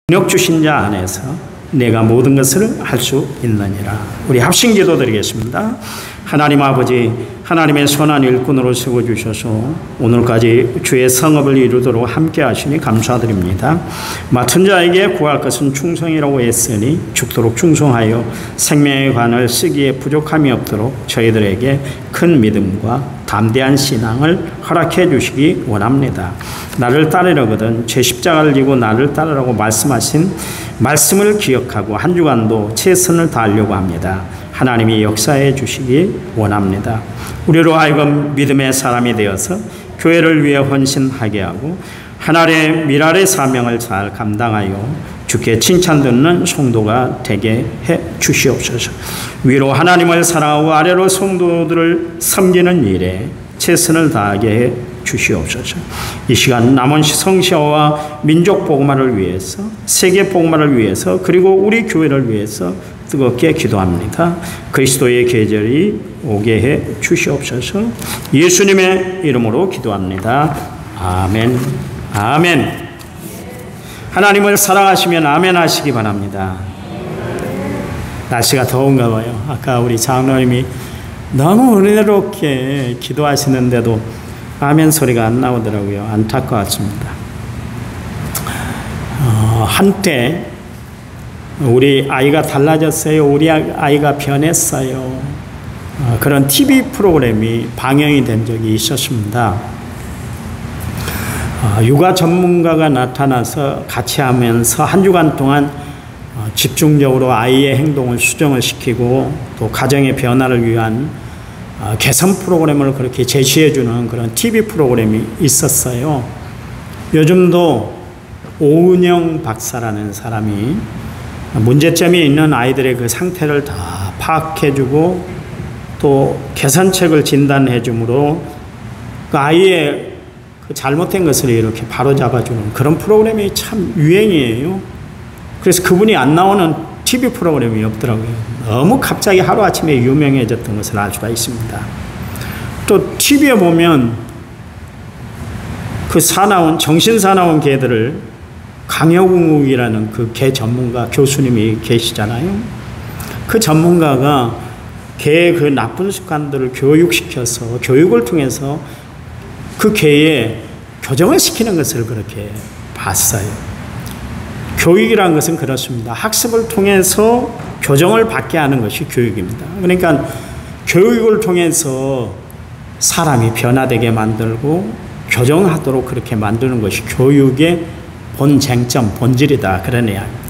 능력 주신 자 안에서 내가 모든 것을 할 수 있느니라. 우리 합심 기도 드리겠습니다. 하나님 아버지, 하나님의 선한 일꾼으로 세워주셔서 오늘까지 주의 성업을 이루도록 함께 하시니 감사드립니다. 맡은 자에게 구할 것은 충성이라고 했으니 죽도록 충성하여 생명의 관을 쓰기에 부족함이 없도록 저희들에게 큰 믿음과 담대한 신앙을 허락해 주시기 원합니다. 나를 따르려거든 제 십자가를 지고 나를 따르라고 말씀하신 말씀을 기억하고 한 주간도 최선을 다하려고 합니다. 하나님이 역사해 주시기 원합니다. 우리로 하여금 믿음의 사람이 되어서 교회를 위해 헌신하게 하고 하나님의 미랄의 사명을 잘 감당하여 주께 칭찬 듣는 성도가 되게 해 주시옵소서. 위로 하나님을 사랑하고 아래로 성도들을 섬기는 일에 최선을 다하게 해 주시옵소서. 이 시간 남은 성시와 민족 복음화를 위해서, 세계 복음화를 위해서, 그리고 우리 교회를 위해서 뜨겁게 기도합니다. 그리스도의 계절이 오게 해 주시옵소서. 예수님의 이름으로 기도합니다. 아멘. 아멘. 하나님을 사랑하시면 아멘 하시기 바랍니다. 날씨가 더운가 봐요. 아까 우리 장로님이 너무 은혜롭게 기도하시는데도 아멘 소리가 안 나오더라고요. 안타까웠습니다. 한때 우리 아이가 달라졌어요. 우리 아이가 변했어요. 그런 TV 프로그램이 방영이 된 적이 있었습니다. 육아 전문가가 나타나서 같이 하면서 한 주간 동안 집중적으로 아이의 행동을 수정을 시키고 또 가정의 변화를 위한 개선 프로그램을 그렇게 제시해주는 그런 TV 프로그램이 있었어요. 요즘도 오은영 박사라는 사람이 문제점이 있는 아이들의 그 상태를 다 파악해주고 또 개선책을 진단해주므로 그 아이의 그 잘못된 것을 이렇게 바로잡아주는 그런 프로그램이 참 유행이에요. 그래서 그분이 안 나오는 TV 프로그램이 없더라고요. 너무 갑자기 하루아침에 유명해졌던 것을 알 수가 있습니다. 또 TV에 보면 그 사나운 정신사나운 개들을 강여궁욱이라는 그 개 전문가 교수님이 계시잖아요. 그 전문가가 개의 그 나쁜 습관들을 교육시켜서 교육을 통해서 그 개의 교정을 시키는 것을 그렇게 봤어요. 교육이라는 것은 그렇습니다. 학습을 통해서 교정을 받게 하는 것이 교육입니다. 그러니까 교육을 통해서 사람이 변화되게 만들고 교정하도록 그렇게 만드는 것이 교육의 본쟁점, 본질이다. 그런 이야기입니다.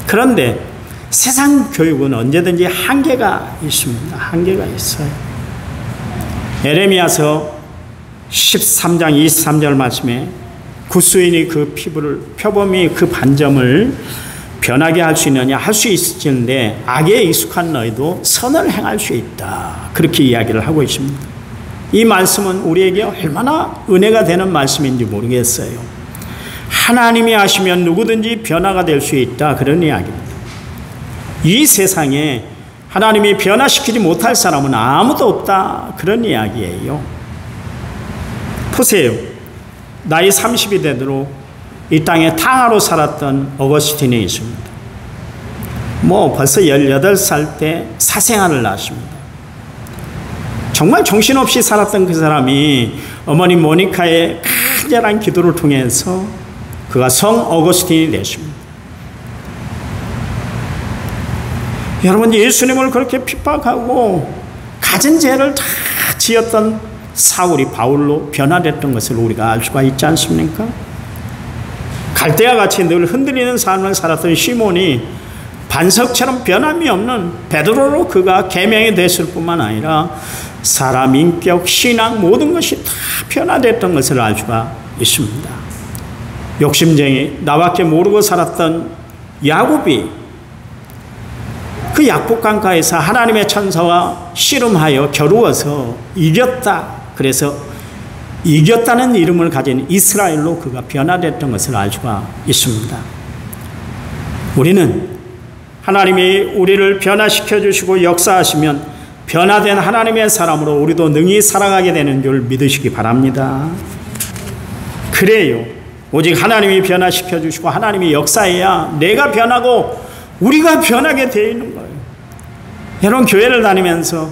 그런데 세상 교육은 언제든지 한계가 있습니다. 한계가 있어요. 예레미야서 13장 23절 말씀에 구스인이 그 피부를 표범이 그 반점을 변하게 할 수 있느냐 할 수 있을지인데 악에 익숙한 너희도 선을 행할 수 있다. 그렇게 이야기를 하고 있습니다. 이 말씀은 우리에게 얼마나 은혜가 되는 말씀인지 모르겠어요. 하나님이 하시면 누구든지 변화가 될 수 있다. 그런 이야기입니다. 이 세상에 하나님이 변화시키지 못할 사람은 아무도 없다. 그런 이야기예요. 보세요. 나이 30이 되도록 이 땅에 탕하로 살았던 어거스틴이 있습니다. 벌써 18살 때 사생아를 낳았습니다. 정말 정신없이 살았던 그 사람이 어머니 모니카의 간절한 기도를 통해서 그가 성 어거스틴이 됐습니다. 여러분, 예수님을 그렇게 핍박하고 가진 죄를 다 지었던 사울이 바울로 변화됐던 것을 우리가 알 수가 있지 않습니까? 갈대와 같이 늘 흔들리는 삶을 살았던 시몬이 반석처럼 변함이 없는 베드로로 그가 계명이 됐을 뿐만 아니라 사람 인격, 신앙 모든 것이 다 변화됐던 것을 알 수가 있습니다. 욕심쟁이, 나밖에 모르고 살았던 야곱이 그 약복강가에서 하나님의 천사와 씨름하여 겨루어서 이겼다. 그래서 이겼다는 이름을 가진 이스라엘로 그가 변화됐던 것을 알 수가 있습니다. 우리는 하나님이 우리를 변화시켜 주시고 역사하시면 변화된 하나님의 사람으로 우리도 능히 살아가게 되는 줄 믿으시기 바랍니다. 그래요. 오직 하나님이 변화시켜 주시고 하나님이 역사해야 내가 변하고 우리가 변하게 되어 있는 거예요. 여러분, 교회를 다니면서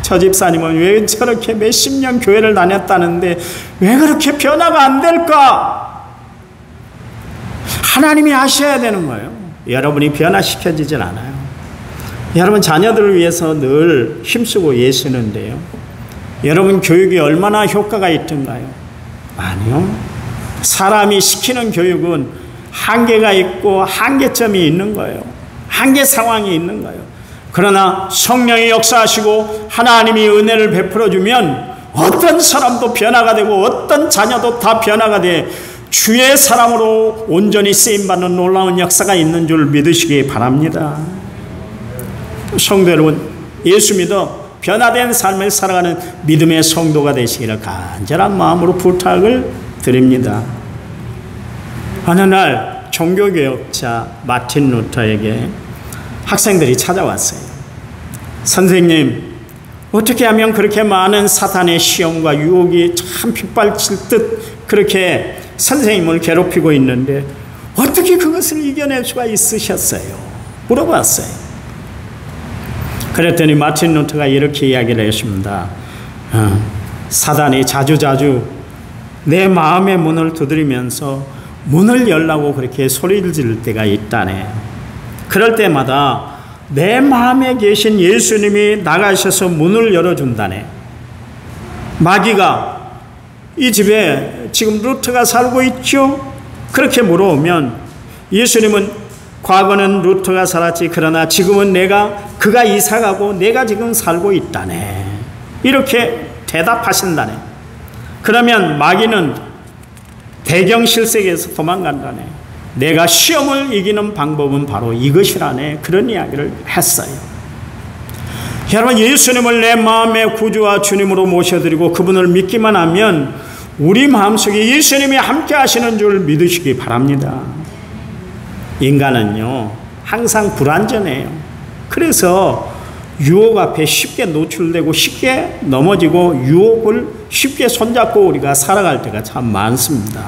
저 집사님은 왜 저렇게 몇십 년 교회를 다녔다는데 왜 그렇게 변화가 안 될까? 하나님이 하셔야 되는 거예요. 여러분이 변화시켜지질 않아요. 여러분, 자녀들을 위해서 늘 힘쓰고 애쓰는데요, 여러분 교육이 얼마나 효과가 있던가요? 아니요. 사람이 시키는 교육은 한계가 있고 한계점이 있는 거예요. 한계 상황이 있는 거예요. 그러나 성령이 역사하시고 하나님이 은혜를 베풀어주면 어떤 사람도 변화가 되고 어떤 자녀도 다 변화가 돼 주의 사람으로 온전히 쓰임받는 놀라운 역사가 있는 줄 믿으시기 바랍니다. 성도 여러분, 예수 믿어 변화된 삶을 살아가는 믿음의 성도가 되시기를 간절한 마음으로 부탁을 드립니다. 어느 날 종교개혁자 마틴 루터에게 학생들이 찾아왔어요. 선생님, 어떻게 하면 그렇게 많은 사탄의 시험과 유혹이 참 빗발칠 듯 그렇게 선생님을 괴롭히고 있는데 어떻게 그것을 이겨낼 수가 있으셨어요? 물어봤어요. 그랬더니 마틴 루터가 이렇게 이야기를 했습니다. 사단이 자주자주 내 마음의 문을 두드리면서 문을 열라고 그렇게 소리를 지를 때가 있다네. 그럴 때마다 내 마음에 계신 예수님이 나가셔서 문을 열어준다네. 마귀가 이 집에 지금 루터가 살고 있죠? 그렇게 물어오면 예수님은 과거는 루터가 살았지, 그러나 지금은 그가 이사가고 내가 지금 살고 있다네. 이렇게 대답하신다네. 그러면 마귀는 대경실색에서 도망간다네. 내가 시험을 이기는 방법은 바로 이것이라네. 그런 이야기를 했어요. 여러분, 예수님을 내 마음의 구주와 주님으로 모셔드리고 그분을 믿기만 하면 우리 마음속에 예수님이 함께 하시는 줄 믿으시기 바랍니다. 인간은요, 항상 불완전해요. 그래서 유혹 앞에 쉽게 노출되고 쉽게 넘어지고 유혹을 쉽게 손잡고 우리가 살아갈 때가 참 많습니다.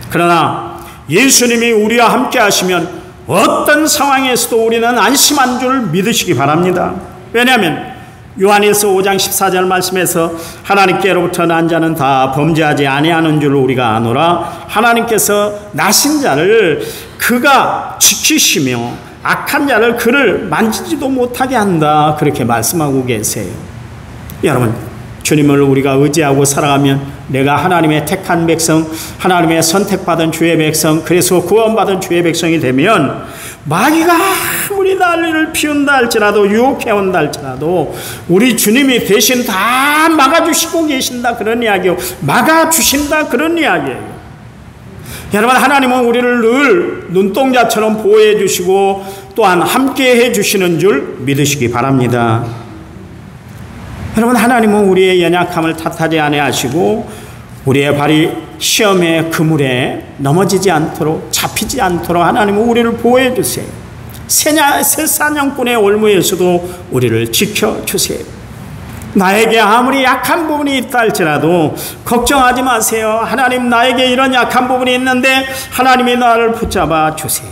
그러나 예수님이 우리와 함께 하시면 어떤 상황에서도 우리는 안심한 줄 믿으시기 바랍니다. 왜냐하면 요한일서 5장 14절 말씀에서 하나님께로부터 난 자는 다 범죄하지 아니하는 줄 우리가 아노라. 하나님께서 나신 자를 그가 지키시며 악한 자를 그를 만지지도 못하게 한다. 그렇게 말씀하고 계세요. 여러분, 주님을 우리가 의지하고 살아가면 내가 하나님의 택한 백성, 하나님의 선택받은 주의 백성, 그래서 구원받은 주의 백성이 되면 마귀가 아무리 난리를 피운다 할지라도, 유혹해온다 할지라도 우리 주님이 대신 다 막아주시고 계신다, 그런 이야기요. 막아주신다, 그런 이야기예요. 여러분, 하나님은 우리를 늘 눈동자처럼 보호해 주시고 또한 함께 해 주시는 줄 믿으시기 바랍니다. 여러분, 하나님은 우리의 연약함을 탓하지 아니하시고 우리의 발이 시험의 그물에 넘어지지 않도록, 잡히지 않도록 하나님은 우리를 보호해 주세요. 새사냥꾼의 올무에서도 우리를 지켜주세요. 나에게 아무리 약한 부분이 있다 할지라도 걱정하지 마세요. 하나님, 나에게 이런 약한 부분이 있는데 하나님이 나를 붙잡아 주세요.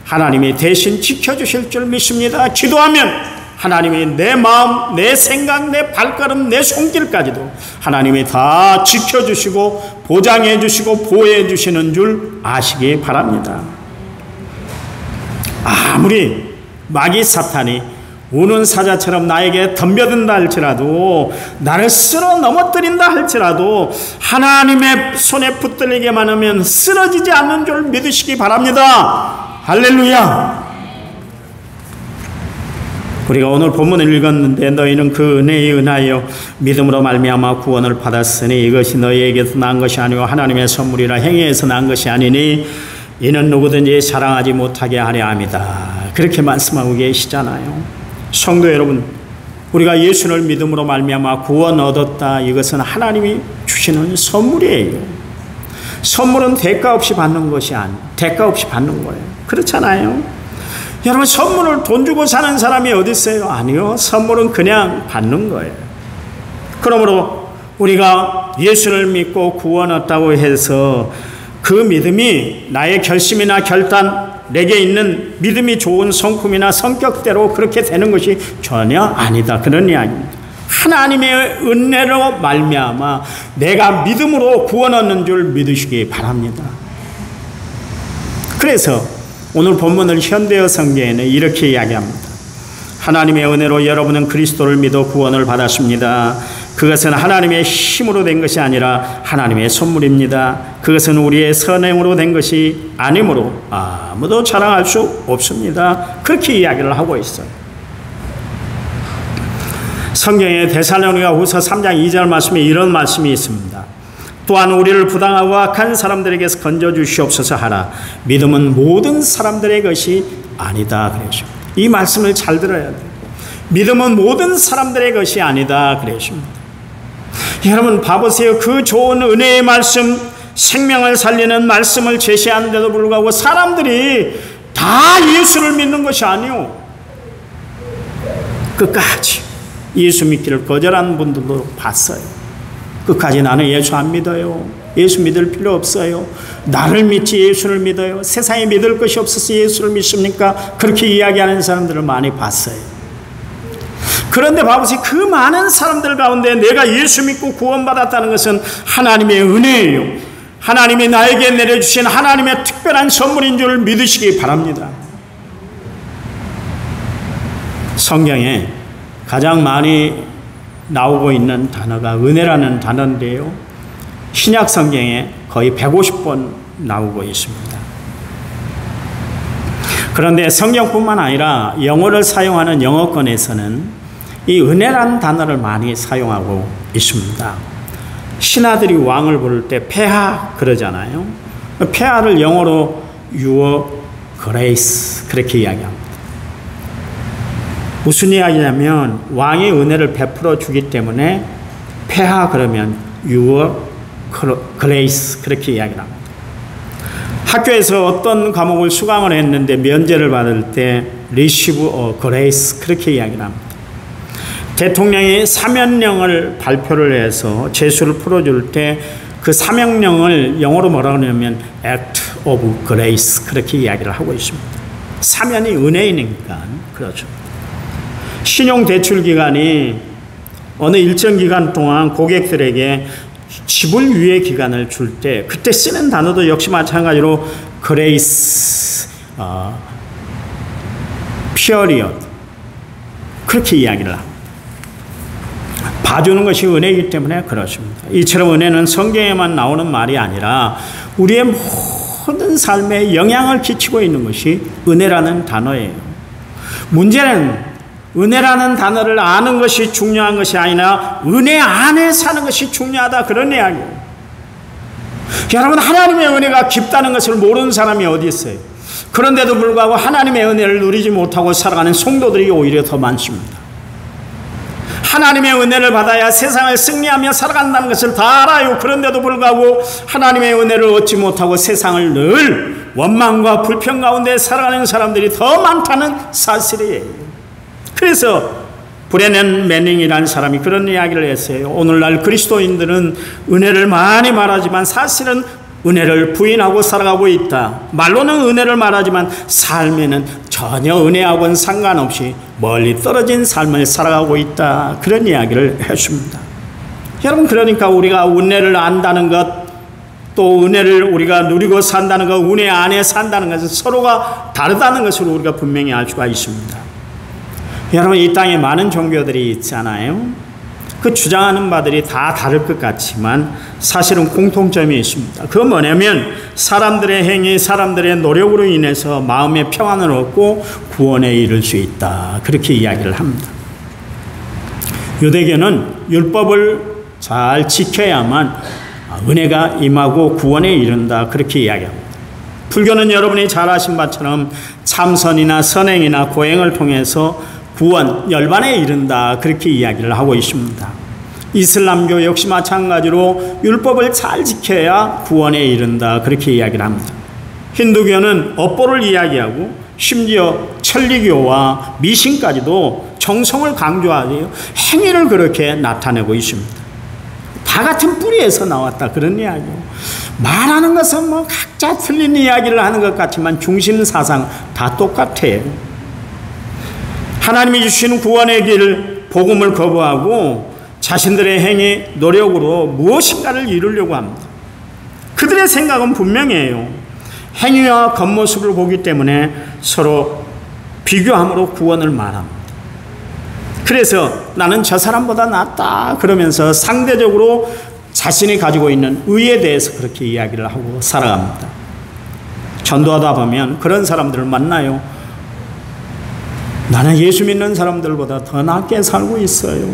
하나님이 대신 지켜주실 줄 믿습니다. 기도하면 하나님이 내 마음, 내 생각, 내 발걸음, 내 손길까지도 하나님이 다 지켜주시고 보장해 주시고 보호해 주시는 줄 아시기 바랍니다. 아무리 마귀 사탄이 우는 사자처럼 나에게 덤벼든다 할지라도, 나를 쓸어 넘어뜨린다 할지라도 하나님의 손에 붙들리게만 하면 쓰러지지 않는 줄 믿으시기 바랍니다. 할렐루야. 우리가 오늘 본문을 읽었는데 너희는 그 은혜에 은하여 믿음으로 말미암아 구원을 받았으니 이것이 너희에게서 난 것이 아니고 하나님의 선물이라. 행위에서 난 것이 아니니 이는 누구든지 자랑하지 못하게 하려 함이다. 그렇게 말씀하고 계시잖아요. 성도 여러분, 우리가 예수를 믿음으로 말미암아 구원 얻었다. 이것은 하나님이 주시는 선물이에요. 선물은 대가 없이 받는 것이 대가 없이 받는 거예요. 그렇잖아요. 여러분, 선물을 돈 주고 사는 사람이 어디 있어요? 아니요. 선물은 그냥 받는 거예요. 그러므로 우리가 예수를 믿고 구원 얻다고 해서 그 믿음이 나의 결심이나 결단, 내게 있는 믿음이 좋은 성품이나 성격대로 그렇게 되는 것이 전혀 아니다. 그런 이야기입니다. 하나님의 은혜로 말미암아 내가 믿음으로 구원 얻는 줄 믿으시기 바랍니다. 그래서 오늘 본문을 현대어 성경에는 이렇게 이야기합니다. 하나님의 은혜로 여러분은 그리스도를 믿어 구원을 받았습니다. 그것은 하나님의 힘으로 된 것이 아니라 하나님의 선물입니다. 그것은 우리의 선행으로 된 것이 아니므로 아무도 자랑할 수 없습니다. 그렇게 이야기를 하고 있어요. 성경에 데살로니가후서 3장 2절 말씀에 이런 말씀이 있습니다. 또한 우리를 부당하고 악한 사람들에게서 건져주시옵소서 하라. 믿음은 모든 사람들의 것이 아니다. 그러십니다. 이 말씀을 잘 들어야 돼요. 믿음은 모든 사람들의 것이 아니다. 그러십니다. 여러분 봐보세요. 그 좋은 은혜의 말씀, 생명을 살리는 말씀을 제시하는데도 불구하고 사람들이 다 예수를 믿는 것이 아니요. 끝까지 예수 믿기를 거절하는 분들도 봤어요. 끝까지 나는 예수 안 믿어요. 예수 믿을 필요 없어요. 나를 믿지 예수를 믿어요. 세상에 믿을 것이 없어서 예수를 믿습니까? 그렇게 이야기하는 사람들을 많이 봤어요. 그런데 봐보세요. 그 많은 사람들 가운데 내가 예수 믿고 구원받았다는 것은 하나님의 은혜예요. 하나님이 나에게 내려주신 하나님의 특별한 선물인 줄 믿으시기 바랍니다. 성경에 가장 많이 나오고 있는 단어가 은혜라는 단어인데요. 신약 성경에 거의 150번 나오고 있습니다. 그런데 성경뿐만 아니라 영어를 사용하는 영어권에서는 이 은혜라는 단어를 많이 사용하고 있습니다. 신하들이 왕을 부를 때 폐하 그러잖아요. 폐하를 영어로 Your Grace 그렇게 이야기합니다. 무슨 이야기냐면 왕이 은혜를 베풀어 주기 때문에 폐하 그러면 Your Grace 그렇게 이야기를 합니다. 학교에서 어떤 과목을 수강을 했는데 면제를 받을 때 Receive a Grace 그렇게 이야기를 합니다. 대통령이 사면령을 발표를 해서 제수를 풀어줄 때 그 사면령을 영어로 뭐라고 하냐면 Act of Grace 그렇게 이야기를 하고 있습니다. 사면이 은혜이니까 그렇죠. 신용대출기관이 어느 일정 기간 동안 고객들에게 지불 유예 기간을 줄 때 그때 쓰는 단어도 역시 마찬가지로 Grace, Period 그렇게 이야기를 합니다. 봐주는 것이 은혜이기 때문에 그렇습니다. 이처럼 은혜는 성경에만 나오는 말이 아니라 우리의 모든 삶에 영향을 끼치고 있는 것이 은혜라는 단어예요. 문제는 은혜라는 단어를 아는 것이 중요한 것이 아니라 은혜 안에 사는 것이 중요하다 그런 이야기예요. 여러분 하나님의 은혜가 깊다는 것을 모르는 사람이 어디 있어요? 그런데도 불구하고 하나님의 은혜를 누리지 못하고 살아가는 성도들이 오히려 더 많습니다. 하나님의 은혜를 받아야 세상을 승리하며 살아간다는 것을 다 알아요. 그런데도 불구하고 하나님의 은혜를 얻지 못하고 세상을 늘 원망과 불평 가운데 살아가는 사람들이 더 많다는 사실이에요. 그래서 브레넨 매닝이라는 사람이 그런 이야기를 했어요. 오늘날 그리스도인들은 은혜를 많이 말하지만 사실은 은혜를 부인하고 살아가고 있다. 말로는 은혜를 말하지만 삶에는 전혀 은혜하고는 상관없이 멀리 떨어진 삶을 살아가고 있다. 그런 이야기를 했습니다. 여러분 그러니까 우리가 은혜를 안다는 것 또 은혜를 우리가 누리고 산다는 것 은혜 안에 산다는 것은 서로가 다르다는 것을 우리가 분명히 알 수가 있습니다. 여러분 이 땅에 많은 종교들이 있잖아요. 그 주장하는 바들이 다 다를 것 같지만 사실은 공통점이 있습니다. 그건 뭐냐면 사람들의 행위, 사람들의 노력으로 인해서 마음의 평안을 얻고 구원에 이를 수 있다. 그렇게 이야기를 합니다. 유대교는 율법을 잘 지켜야만 은혜가 임하고 구원에 이른다. 그렇게 이야기합니다. 불교는 여러분이 잘 아신 바처럼 참선이나 선행이나 고행을 통해서 구원, 열반에 이른다. 그렇게 이야기를 하고 있습니다. 이슬람교 역시 마찬가지로 율법을 잘 지켜야 구원에 이른다. 그렇게 이야기를 합니다. 힌두교는 업보를 이야기하고 심지어 천리교와 미신까지도 정성을 강조하여 행위를 그렇게 나타내고 있습니다. 다 같은 뿌리에서 나왔다. 그런 이야기예요. 말하는 것은 뭐 각자 틀린 이야기를 하는 것 같지만 중심 사상 다 똑같아요. 하나님이 주시는 구원의 길, 복음을 거부하고 자신들의 행위, 노력으로 무엇인가를 이루려고 합니다. 그들의 생각은 분명해요. 행위와 겉모습을 보기 때문에 서로 비교함으로 구원을 말합니다. 그래서 나는 저 사람보다 낫다 그러면서 상대적으로 자신이 가지고 있는 의에 대해서 그렇게 이야기를 하고 살아갑니다. 전도하다 보면 그런 사람들을 만나요. 나는 예수 믿는 사람들보다 더 낫게 살고 있어요.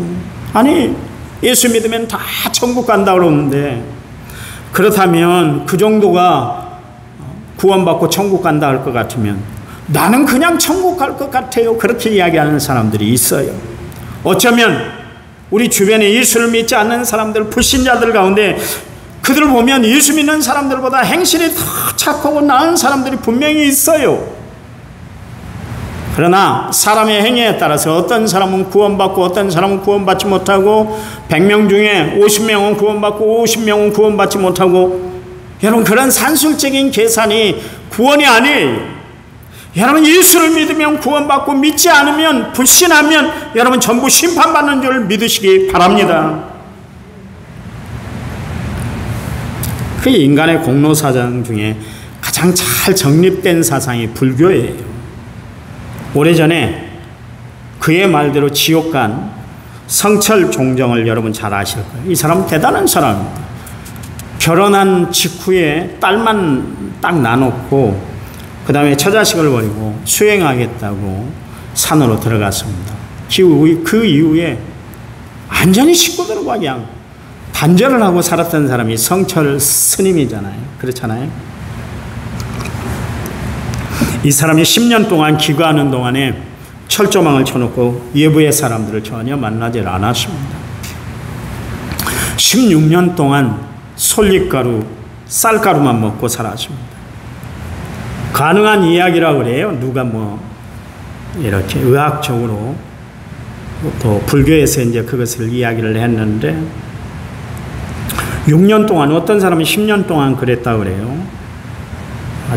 아니, 예수 믿으면 다 천국 간다 그러는데, 그렇다면 그 정도가 구원받고 천국 간다 할 것 같으면 나는 그냥 천국 갈 것 같아요. 그렇게 이야기하는 사람들이 있어요. 어쩌면 우리 주변에 예수를 믿지 않는 사람들, 불신자들 가운데 그들을 보면 예수 믿는 사람들보다 행실이 더 착하고 나은 사람들이 분명히 있어요. 그러나 사람의 행위에 따라서 어떤 사람은 구원받고 어떤 사람은 구원받지 못하고 100명 중에 50명은 구원받고 50명은 구원받지 못하고, 여러분 그런 산술적인 계산이 구원이 아니에요. 여러분 예수를 믿으면 구원받고 믿지 않으면 불신하면 여러분 전부 심판받는 줄 믿으시기 바랍니다. 그 인간의 공로사상 중에 가장 잘 정립된 사상이 불교예요. 오래전에 그의 말대로 지옥 간 성철 종정을 여러분 잘 아실 거예요. 이 사람 대단한 사람입니다. 결혼한 직후에 딸만 딱 나놓고 그 다음에 처자식을 버리고 수행하겠다고 산으로 들어갔습니다. 그 이후에 완전히 식구들과 그냥 단절을 하고 살았던 사람이 성철 스님이잖아요. 그렇잖아요. 이 사람이 10년 동안 기거하는 동안에 철조망을 쳐놓고 외부의 사람들을 전혀 만나질 않았습니다. 16년 동안 솔잎가루, 쌀가루만 먹고 살았습니다. 가능한 이야기라고 그래요. 누가 뭐 이렇게 의학적으로 또 불교에서 이제 그것을 이야기를 했는데 6년 동안, 어떤 사람은 10년 동안 그랬다고 그래요.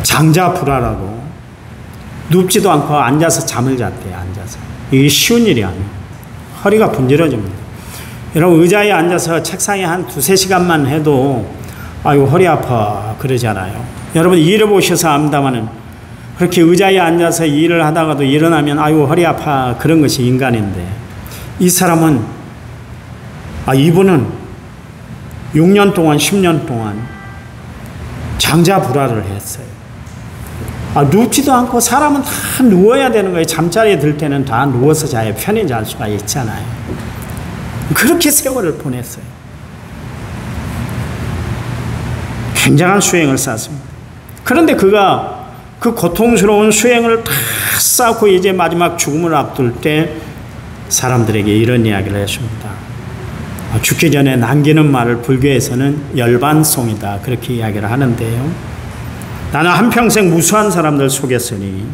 장자불화라고 눕지도 않고 앉아서 잠을 잤대요. 앉아서. 이게 쉬운 일이 아니에요. 허리가 분질러집니다. 여러분 의자에 앉아서 책상에 한 2-3시간만 해도 아이고 허리 아파 그러잖아요. 여러분 일해보셔서 압니다마는 그렇게 의자에 앉아서 일을 하다가도 일어나면 아이고 허리 아파 그런 것이 인간인데, 이 사람은 이분은 6년 동안 10년 동안 장자불화를 했어요. 눕지도 않고, 사람은 다 누워야 되는 거예요. 잠자리에 들 때는 다 누워서 자요. 편히 잘 수가 있잖아요. 그렇게 세월을 보냈어요. 굉장한 수행을 쌓았습니다. 그런데 그가 그 고통스러운 수행을 다 쌓고 이제 마지막 죽음을 앞둘 때 사람들에게 이런 이야기를 했습니다. 죽기 전에 남기는 말을 불교에서는 열반송이다 그렇게 이야기를 하는데요. 나는 한평생 무수한 사람들 속였으니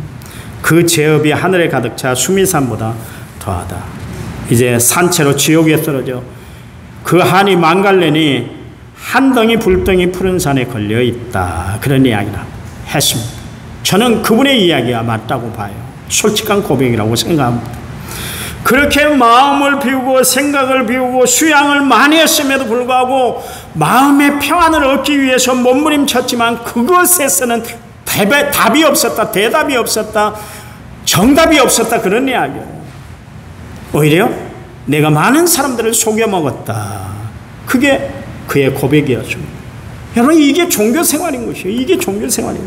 그 죄업이 하늘에 가득 차 수미산보다 더하다. 이제 산채로 지옥에 떨어져 그 한이 망갈래니 한 덩이 불덩이 푸른 산에 걸려 있다. 그런 이야기를 했습니다. 저는 그분의 이야기가 맞다고 봐요. 솔직한 고백이라고 생각합니다. 그렇게 마음을 비우고 생각을 비우고 수양을 많이 했음에도 불구하고 마음의 평안을 얻기 위해서 몸부림쳤지만 그것에서는 답이 없었다, 대답이 없었다, 정답이 없었다 그런 이야기예요. 오히려 내가 많은 사람들을 속여먹었다. 그게 그의 고백이었습니다. 여러분 이게 종교생활인 것이에요. 이게 종교생활이에요.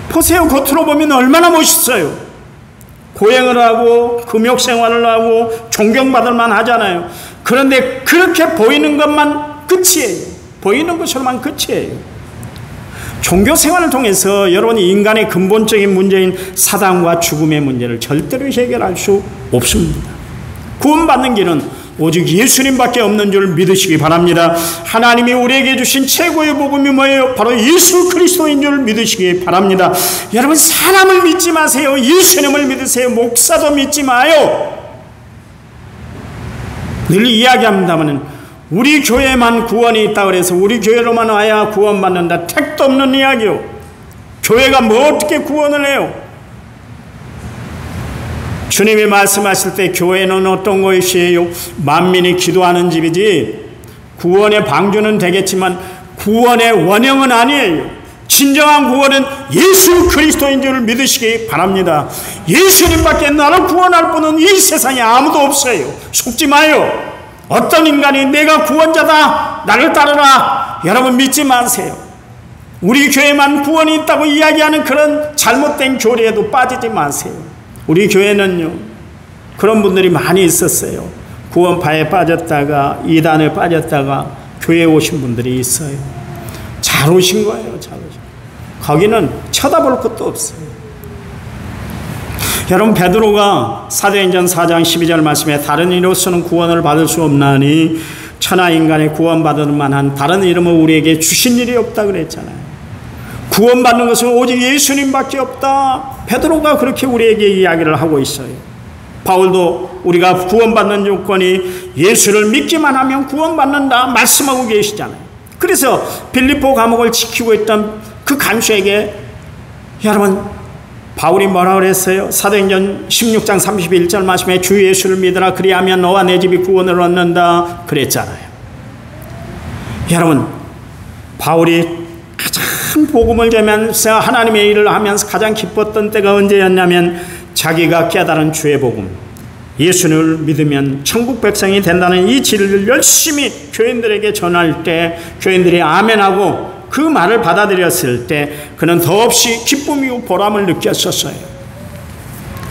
보세요. 겉으로 보면 얼마나 멋있어요. 고행을 하고 금욕생활을 하고 존경받을 만 하잖아요. 그런데 그렇게 보이는 것만 끝이에요. 보이는 것으로만 끝이에요. 종교생활을 통해서 여러분이 인간의 근본적인 문제인 사단과 죽음의 문제를 절대로 해결할 수 없습니다. 구원받는 길은 오직 예수님밖에 없는 줄 믿으시기 바랍니다. 하나님이 우리에게 주신 최고의 복음이 뭐예요? 바로 예수 그리스도인 줄 믿으시기 바랍니다. 여러분 사람을 믿지 마세요. 예수님을 믿으세요. 목사도 믿지 마요. 늘 이야기합니다만 우리 교회만 구원이 있다 그래서 우리 교회로만 와야 구원받는다. 택도 없는 이야기요. 교회가 뭐 어떻게 구원을 해요? 주님이 말씀하실 때 교회는 어떤 것이에요? 만민이 기도하는 집이지 구원의 방주는 되겠지만 구원의 원형은 아니에요. 진정한 구원은 예수 그리스도인 줄을 믿으시기 바랍니다. 예수님밖에 나를 구원할 분은 이 세상에 아무도 없어요. 속지 마요. 어떤 인간이 내가 구원자다 나를 따르라, 여러분 믿지 마세요. 우리 교회만 구원이 있다고 이야기하는 그런 잘못된 교리에도 빠지지 마세요. 우리 교회는요, 그런 분들이 많이 있었어요. 구원파에 빠졌다가 이단에 빠졌다가 교회에 오신 분들이 있어요. 잘 오신 거예요. 잘 오신 거예요. 거기는 쳐다볼 것도 없어요. 여러분, 베드로가 사도행전 4장 12절 말씀에 다른 이로서는 구원을 받을 수 없나니 천하 인간의 구원받을 만한 다른 이름을 우리에게 주신 일이 없다 그랬잖아요. 구원받는 것은 오직 예수님밖에 없다. 베드로가 그렇게 우리에게 이야기를 하고 있어요. 바울도 우리가 구원받는 조건이 예수를 믿기만 하면 구원받는다 말씀하고 계시잖아요. 그래서 빌립보 감옥을 지키고 있던 그 간수에게 여러분 바울이 뭐라고 그랬어요? 사도행전 16장 31절 말씀에 주 예수를 믿으라 그리하면 너와 내 집이 구원을 얻는다 그랬잖아요. 여러분, 바울이 가장 복음을 전하면서 하나님의 일을 하면서 가장 기뻤던 때가 언제였냐면 자기가 깨달은 주의 복음, 예수를 믿으면 천국 백성이 된다는 이 진리를 열심히 교인들에게 전할 때 교인들이 아멘하고 그 말을 받아들였을 때 그는 더없이 기쁨이고 보람을 느꼈었어요.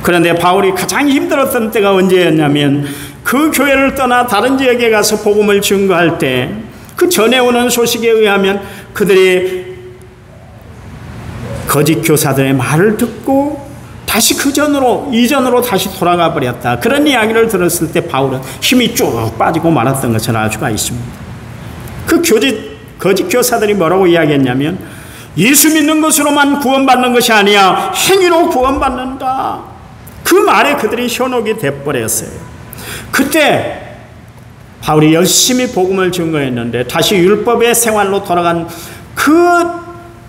그런데 바울이 가장 힘들었던 때가 언제였냐면 그 교회를 떠나 다른 지역에 가서 복음을 증거할 때 그 전해오는 소식에 의하면 그들이 거짓 교사들의 말을 듣고 다시 이전으로 다시 돌아가 버렸다. 그런 이야기를 들었을 때 바울은 힘이 쭉 빠지고 말았던 것을 알 수가 있습니다. 그 거짓 교사들이 뭐라고 이야기했냐면 예수 믿는 것으로만 구원받는 것이 아니야 행위로 구원받는다. 그 말에 그들이 현혹이 돼버렸어요. 그때 바울이 열심히 복음을 증거했는데 다시 율법의 생활로 돌아간 그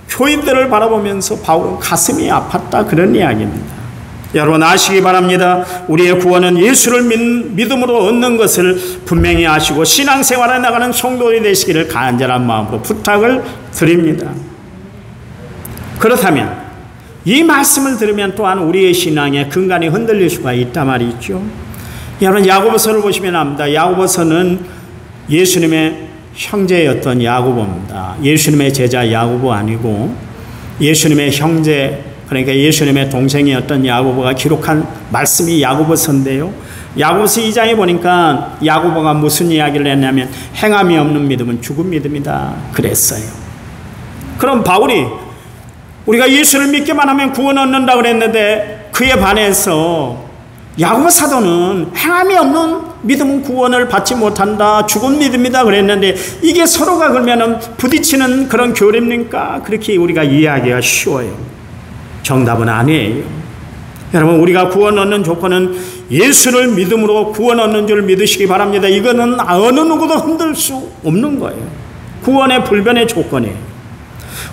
교인들을 바라보면서 바울은 가슴이 아팠다, 그런 이야기입니다. 여러분 아시기 바랍니다. 우리의 구원은 예수를 믿음으로 얻는 것을 분명히 아시고 신앙생활에 나가는 성도들이 되시기를 간절한 마음으로 부탁을 드립니다. 그렇다면 이 말씀을 들으면 또한 우리의 신앙의 근간이 흔들릴 수가 있단 말이죠. 여러분 야고보서를 보시면 압니다. 야고보서는 예수님의 형제였던 야고보입니다. 예수님의 제자 야고보 아니고 예수님의 형제, 그러니까 예수님의 동생이었던 야고보가 기록한 말씀이 야고보서인데요. 야고보서 2장에 보니까 야고보가 무슨 이야기를 했냐면 행함이 없는 믿음은 죽은 믿음이다 그랬어요. 그럼 바울이 우리가 예수를 믿기만 하면 구원 얻는다 그랬는데 그에 반해서 야고보 사도는 행함이 없는 믿음은 구원을 받지 못한다, 죽은 믿음이다 그랬는데 이게 서로가 그러면 부딪히는 그런 교리입니까? 그렇게 우리가 이해하기가 쉬워요. 정답은 아니에요. 여러분 우리가 구원 얻는 조건은 예수를 믿음으로 구원 얻는 줄 믿으시기 바랍니다. 이거는 어느 누구도 흔들 수 없는 거예요. 구원의 불변의 조건이에요.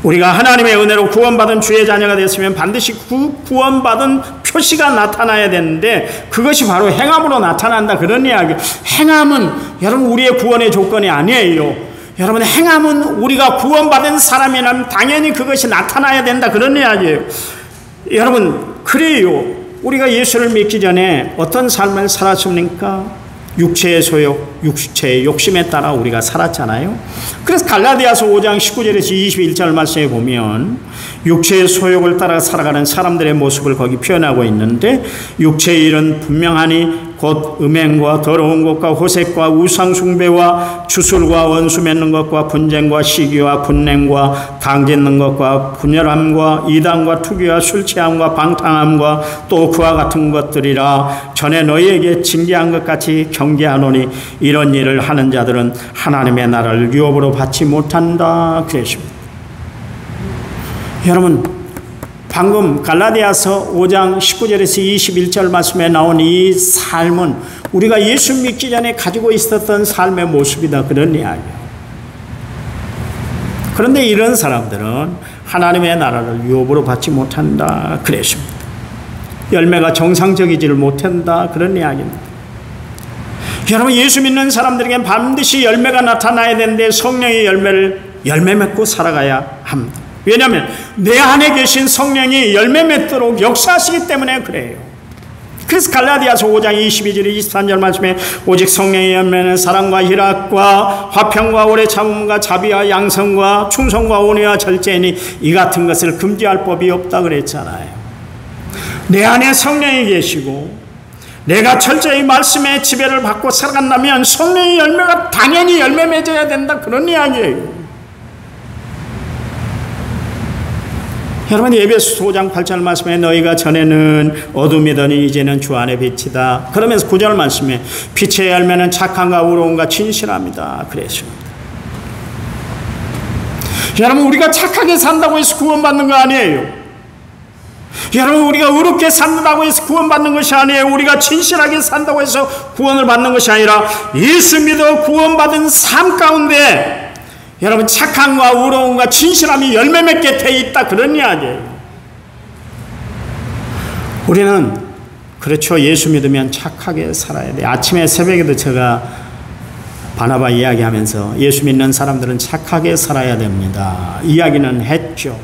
우리가 하나님의 은혜로 구원받은 주의 자녀가 됐으면 반드시 그 구원받은 표시가 나타나야 되는데 그것이 바로 행함으로 나타난다, 그런 이야기. 행함은 여러분 우리의 구원의 조건이 아니에요. 여러분 행함은 우리가 구원받은 사람이라면 당연히 그것이 나타나야 된다, 그런 이야기예요. 여러분 그래요. 우리가 예수를 믿기 전에 어떤 삶을 살았습니까? 육체의 소욕, 육체의 욕심에 따라 우리가 살았잖아요. 그래서 갈라디아서 5장 19절에서 21절 말씀에 보면 육체의 소욕을 따라 살아가는 사람들의 모습을 거기 표현하고 있는데 육체의 일은 분명하니 곧 음행과 더러운 것과 호색과 우상숭배와 주술과 원수 맺는 것과 분쟁과 시기와 분냉과 당짓는 것과 분열함과 이단과 투기와 술취함과 방탕함과 또 그와 같은 것들이라. 전에 너희에게 징계한 것 같이 경계하노니 이런 일을 하는 자들은 하나님의 나라를 유업으로 받지 못한다 그랬습니다. 여러분 방금 갈라디아서 5장 19절에서 21절 말씀에 나온 이 삶은 우리가 예수 믿기 전에 가지고 있었던 삶의 모습이다, 그런 이야기예요. 그런데 이런 사람들은 하나님의 나라를 유업으로 받지 못한다 그랬습니다. 열매가 정상적이지를 못한다, 그런 이야기입니다. 여러분, 예수 믿는 사람들에게 반드시 열매가 나타나야 되는데 성령의 열매 맺고 살아가야 합니다. 왜냐하면 내 안에 계신 성령이 열매 맺도록 역사하시기 때문에 그래요. 그래서 갈라디아서 5장 22절 23절 말씀에 오직 성령의 열매는 사랑과 희락과 화평과 오래 참음과 자비와 양성과 충성과 온유와 절제니 이 같은 것을 금지할 법이 없다 그랬잖아요. 내 안에 성령이 계시고 내가 철저히 말씀의 지배를 받고 살아간다면 성령의 열매가 당연히 열매 맺어야 된다, 그런 이야기예요. 여러분, 에베소서 5장 8절 말씀에 너희가 전에는 어둠이더니 이제는 주 안에 빛이다. 그러면서 9절 말씀에 빛의 열매는 착함과 의로움과 진실함이다 그랬습니다. 여러분, 우리가 착하게 산다고 해서 구원받는 거 아니에요. 여러분, 우리가 의롭게 산다고 해서 구원받는 것이 아니에요. 우리가 진실하게 산다고 해서 구원을 받는 것이 아니라 예수 믿어 구원받은 삶 가운데 여러분, 착함과 의로움과 진실함이 열매 맺게 돼 있다, 그런 이야기예요. 우리는 그렇죠, 예수 믿으면 착하게 살아야 돼. 아침에 새벽에도 제가 바나바 이야기하면서 예수 믿는 사람들은 착하게 살아야 됩니다 이야기는 했죠.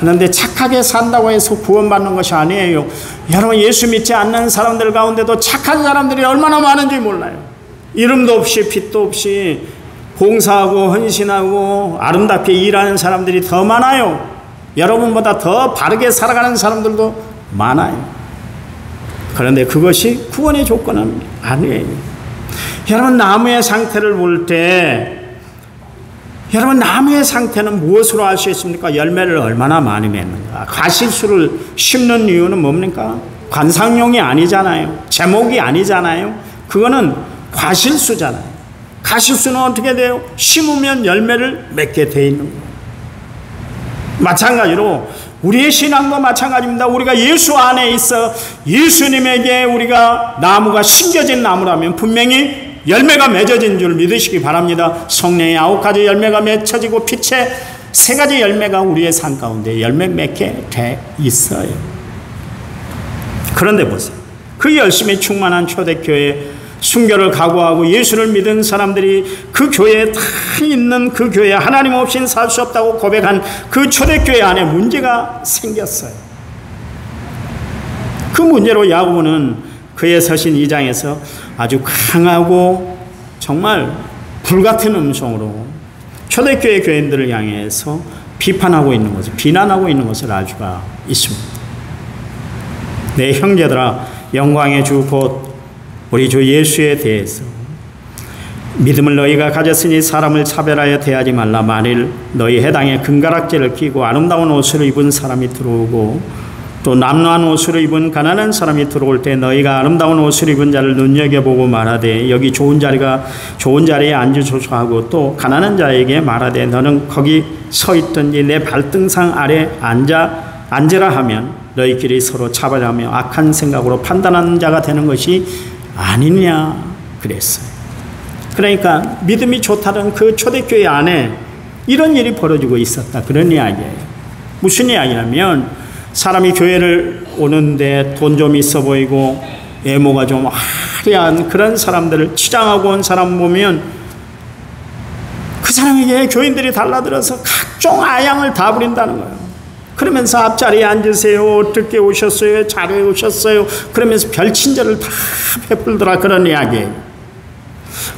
그런데 착하게 산다고 해서 구원받는 것이 아니에요. 여러분, 예수 믿지 않는 사람들 가운데도 착한 사람들이 얼마나 많은지 몰라요. 이름도 없이 빛도 없이 봉사하고 헌신하고 아름답게 일하는 사람들이 더 많아요. 여러분보다 더 바르게 살아가는 사람들도 많아요. 그런데 그것이 구원의 조건은 아니에요. 여러분, 나무의 상태를 볼 때 여러분, 나무의 상태는 무엇으로 알 수 있습니까? 열매를 얼마나 많이 맺는가. 가시수를 심는 이유는 뭡니까? 관상용이 아니잖아요. 제목이 아니잖아요. 그거는 과실수잖아요. 가시수는 어떻게 돼요? 심으면 열매를 맺게 돼 있는 거예요. 마찬가지로 우리의 신앙도 마찬가지입니다. 우리가 예수 안에 있어 예수님에게 우리가 나무가 심겨진 나무라면 분명히 열매가 맺어진 줄 믿으시기 바랍니다. 성령의 9가지 열매가 맺혀지고 빛의 3가지 열매가 우리의 삶 가운데 열매 맺게 돼 있어요. 그런데 보세요. 그 열심히 충만한 초대교회 순교를 각오하고 예수를 믿은 사람들이 그 교회에 다 있는 그 교회, 하나님 없이는 살 수 없다고 고백한 그 초대교회 안에 문제가 생겼어요. 그 문제로 야고보는 그의 서신 2장에서 아주 강하고 정말 불같은 음성으로 초대교회 교인들을 향해서 비판하고 있는 것을, 비난하고 있는 것을 알 수가 있습니다. 내 형제들아, 영광의 주 곧 우리 주 예수에 대해서 믿음을 너희가 가졌으니 사람을 차별하여 대하지 말라. 만일 너희 해당에 금가락지를 끼고 아름다운 옷을 입은 사람이 들어오고 또 남루한 옷을 입은 가난한 사람이 들어올 때 너희가 아름다운 옷을 입은 자를 눈여겨보고 말하되 여기 좋은 자리에 앉으소서 하고 또 가난한 자에게 말하되 너는 거기 서 있든지 내 발등상 아래 앉으라 하면 너희끼리 서로 차별하며 악한 생각으로 판단하는 자가 되는 것이 아니냐 그랬어요. 그러니까 믿음이 좋다는 그 초대교회 안에 이런 일이 벌어지고 있었다, 그런 이야기예요. 무슨 이야기냐면 사람이 교회를 오는데 돈 좀 있어 보이고 외모가 좀 화려한 그런 사람들을 치장하고 온 사람 보면 그 사람에게 교인들이 달라들어서 각종 아양을 다 부린다는 거예요. 그러면서 앞자리에 앉으세요. 어떻게 오셨어요? 잘 오셨어요? 그러면서 별친절을 다 베풀더라, 그런 이야기예요.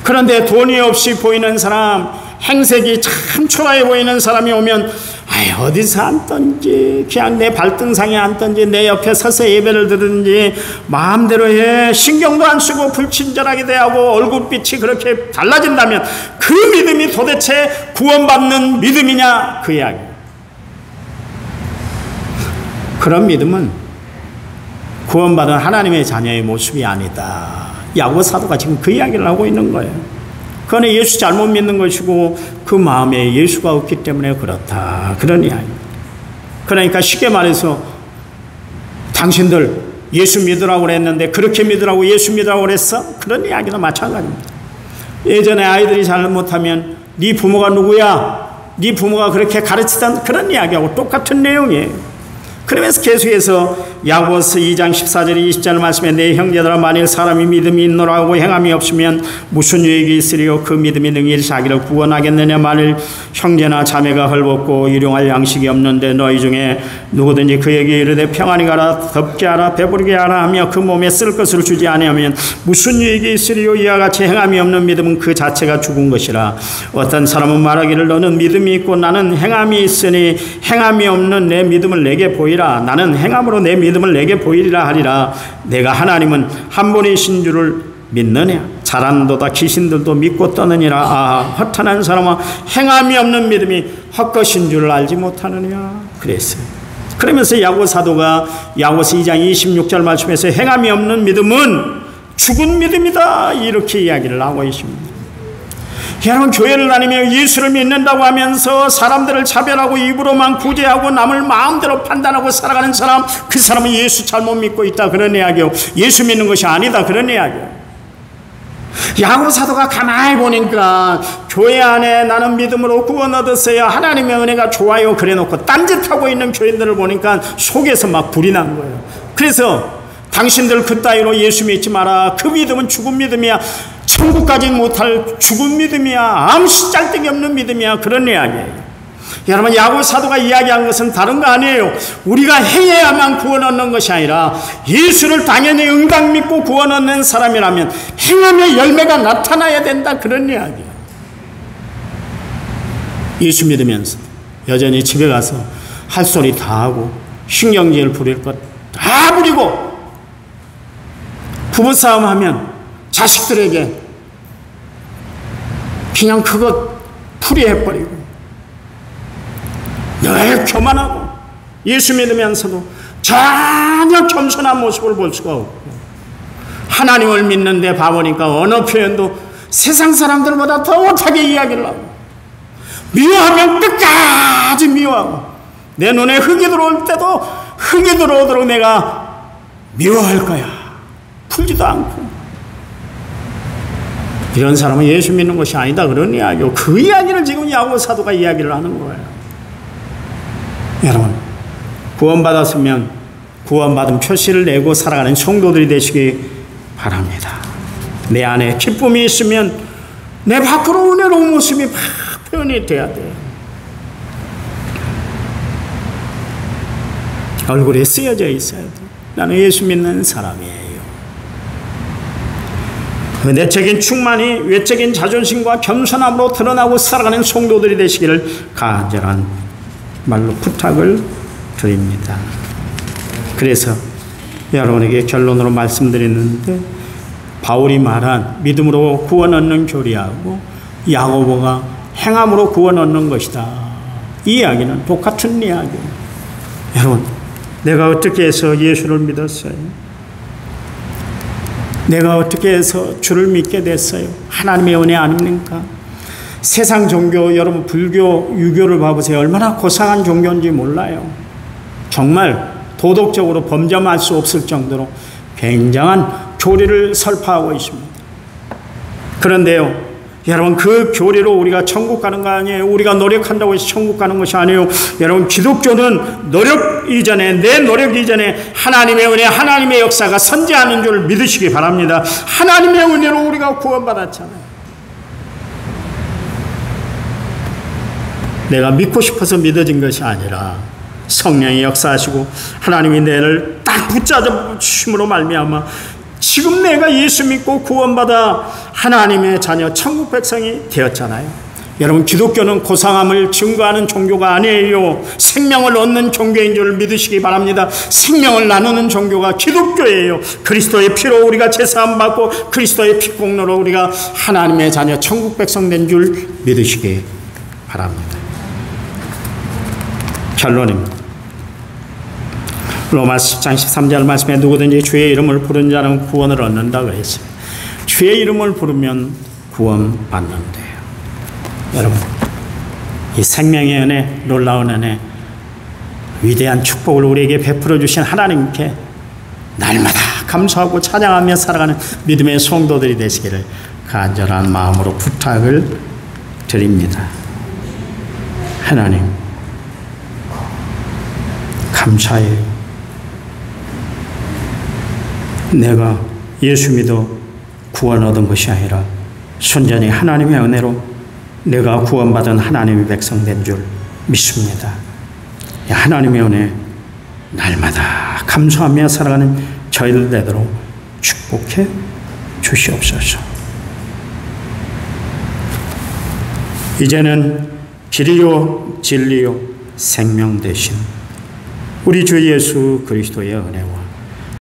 그런데 돈이 없이 보이는 사람, 행색이 참 초라해 보이는 사람이 오면 어디서 앉든지 그냥 내 발등상에 앉든지 내 옆에 서서 예배를 드든지 마음대로 해, 신경도 안 쓰고 불친절하게 대하고 얼굴빛이 그렇게 달라진다면 그 믿음이 도대체 구원받는 믿음이냐, 그 이야기. 그런 믿음은 구원받은 하나님의 자녀의 모습이 아니다. 야고보 사도가 지금 그 이야기를 하고 있는 거예요. 그건 예수 잘못 믿는 것이고 그 마음에 예수가 없기 때문에 그렇다, 그런 이야기. 그러니까 쉽게 말해서 당신들 예수 믿으라고 그랬는데 그렇게 믿으라고 예수 믿으라고 그랬어? 그런 이야기도 마찬가지입니다. 예전에 아이들이 잘못하면 네 부모가 누구야? 네 부모가 그렇게 가르치던 그런 이야기하고 똑같은 내용이에요. 그러면서 계속해서 야고보서 2장 14절 20절 말씀에 내 형제들아 만일 사람이 믿음이 있노라고 행함이 없으면 무슨 유익이 있으리요 그 믿음이 능히 자기를 구원하겠느냐 만일 형제나 자매가 헐벗고 일용할 양식이 없는데 너희 중에 누구든지 그에게 이르되 평안히 가라 덥게 하라 배부르게 하라 하며 그 몸에 쓸 것을 주지 아니하면 무슨 유익이 있으리요 이와 같이 행함이 없는 믿음은 그 자체가 죽은 것이라. 어떤 사람은 말하기를 너는 믿음이 있고 나는 행함이 있으니 행함이 없는 내 믿음을 내게 보이라. 나는 행함으로 내 믿음을 내게 보이리라 하리라. 내가 하나님은 한 분이신 줄을 믿느냐? 잘한도다 귀신들도 믿고 떠느니라. 아 허탄한 사람아 행함이 없는 믿음이 헛것인 줄을 알지 못하느냐 그랬어요. 그러면서 야고보 사도가 야고보서 2장 26절 말씀에서 행함이 없는 믿음은 죽은 믿음이다 이렇게 이야기를 하고 있습니다. 여러분 교회를 다니며 예수를 믿는다고 하면서 사람들을 차별하고 입으로만 구제하고 남을 마음대로 판단하고 살아가는 사람, 그 사람은 예수 잘못 믿고 있다 그런 이야기요. 예수 믿는 것이 아니다 그런 이야기요. 야고보 사도가 가만히 보니까 교회 안에 나는 믿음으로 구원 얻었어요 하나님의 은혜가 좋아요 그래놓고 딴짓하고 있는 교인들을 보니까 속에서 막 불이 난 거예요. 그래서 당신들 그따위로 예수 믿지 마라. 그 믿음은 죽은 믿음이야. 천국 가지 못할 죽은 믿음이야. 아무 짤데기 없는 믿음이야. 그런 이야기예요. 여러분 야고보 사도가 이야기한 것은 다른 거 아니에요. 우리가 행해야만 구원 얻는 것이 아니라 예수를 당연히 응당 믿고 구원 얻는 사람이라면 행함의 열매가 나타나야 된다 그런 이야기예요. 예수 믿으면서 여전히 집에 가서 할 소리 다 하고 신경질 부릴 것 다 부리고 부부싸움 하면 자식들에게 그냥 그것 풀이해버리고 늘 교만하고 예수 믿으면서도 전혀 겸손한 모습을 볼 수가 없고 하나님을 믿는데 봐보니까 언어 표현도 세상 사람들보다 더 못하게 이야기를 하고 미워하면 끝까지 미워하고 내 눈에 흙이 들어올 때도 흙이 들어오도록 내가 미워할 거야. 풀지도 않고. 이런 사람은 예수 믿는 것이 아니다 그런 이야기고 그 이야기를 지금 야고보 사도가 이야기를 하는 거예요. 여러분 구원받았으면 구원받은 표시를 내고 살아가는 성도들이 되시기 바랍니다. 내 안에 기쁨이 있으면 내 밖으로 은혜로운 모습이 막 표현이 돼야 돼요. 얼굴에 쓰여져 있어야 돼. 나는 예수 믿는 사람이에요. 내적인 충만이 외적인 자존심과 겸손함으로 드러나고 살아가는 성도들이 되시기를 간절한 말로 부탁을 드립니다. 그래서 여러분에게 결론으로 말씀드리는데 바울이 말한 믿음으로 구원 얻는 교리하고 야고보가 행함으로 구원 얻는 것이다. 이 이야기는 똑같은 이야기예요. 여러분 내가 어떻게 해서 예수를 믿었어요? 내가 어떻게 해서 주를 믿게 됐어요? 하나님의 은혜 아닙니까? 세상 종교, 여러분 불교, 유교를 봐보세요. 얼마나 고상한 종교인지 몰라요. 정말 도덕적으로 범접할 수 없을 정도로 굉장한 교리를 설파하고 있습니다. 그런데요, 여러분 그 교리로 우리가 천국 가는 거 아니에요. 우리가 노력한다고 해서 천국 가는 것이 아니에요. 여러분 기독교는 노력 이전에, 내 노력 이전에 하나님의 은혜, 하나님의 역사가 선재하는 줄 믿으시기 바랍니다. 하나님의 은혜로 우리가 구원받았잖아요. 내가 믿고 싶어서 믿어진 것이 아니라 성령이 역사하시고 하나님이 내를 딱 붙잡아 주심으로 말미암아 지금 내가 예수 믿고 구원받아 하나님의 자녀 천국 백성이 되었잖아요. 여러분 기독교는 고상함을 증거하는 종교가 아니에요. 생명을 얻는 종교인 줄 믿으시기 바랍니다. 생명을 나누는 종교가 기독교예요. 그리스도의 피로 우리가 제사함 받고 그리스도의 피 공로로 우리가 하나님의 자녀 천국 백성 된 줄 믿으시기 바랍니다. 결론입니다. 로마서 10장 13절 말씀에 누구든지 주의 이름을 부른 자는 구원을 얻는다 그랬어요. 주의 이름을 부르면 구원받는데요. 여러분 이 생명의 은혜, 놀라운 은혜, 위대한 축복을 우리에게 베풀어 주신 하나님께 날마다 감사하고 찬양하며 살아가는 믿음의 성도들이 되시기를 간절한 마음으로 부탁을 드립니다. 하나님, 감사해요. 내가 예수 믿어 구원 얻은 것이 아니라 순전히 하나님의 은혜로 내가 구원받은 하나님의 백성 된 줄 믿습니다. 하나님의 은혜 날마다 감사하며 살아가는 저희들 되도록 축복해 주시옵소서. 이제는 길이요 진리요 생명 되신 우리 주 예수 그리스도의 은혜와